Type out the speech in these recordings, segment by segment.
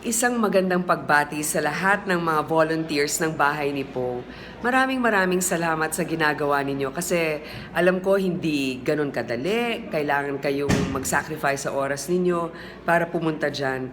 Isang magandang pagbati sa lahat ng mga volunteers ng Bahay ni Po. Maraming salamat sa ginagawa ninyo kasi alam ko hindi ganun kadali. Kailangan kayong mag-sacrifice sa oras ninyo para pumunta dyan.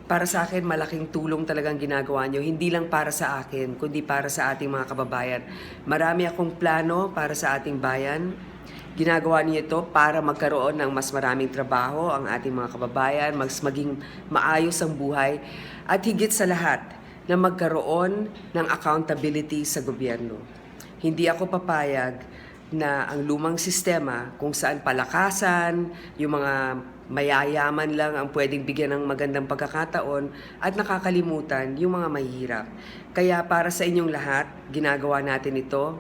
Para sa akin, malaking tulong talagang ginagawa nyo. Hindi lang para sa akin, kundi para sa ating mga kababayan. Marami akong plano para sa ating bayan. Ginagawa niya ito para magkaroon ng mas maraming trabaho ang ating mga kababayan, maging maayos ang buhay, at higit sa lahat, na magkaroon ng accountability sa gobyerno. Hindi ako papayag na ang lumang sistema kung saan palakasan, yung mga mayayaman lang ang pwedeng bigyan ng magandang pagkakataon at nakakalimutan yung mga mahihirap. Kaya para sa inyong lahat, ginagawa natin ito.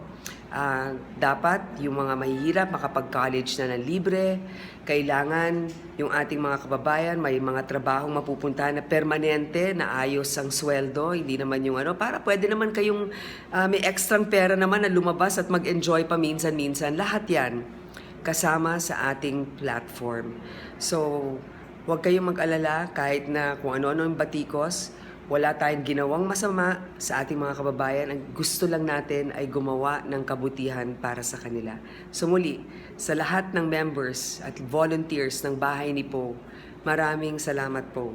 Dapat yung mga mahihirap makapag-college na ng libre. Kailangan yung ating mga kababayan may mga trabahong mapupuntahan na permanente, na ayos ang sweldo, hindi naman yung para pwede naman kayong may extrang pera naman na lumabas at mag-enjoy pa minsan-minsan. Lahat yan kasama sa ating platform. So, huwag kayong mag-alala kahit na kung ano-ano yung batikos. Wala tayong ginawang masama sa ating mga kababayan. Ang gusto lang natin ay gumawa ng kabutihan para sa kanila. So muli, sa lahat ng members at volunteers ng Bahay ni Po, maraming salamat po.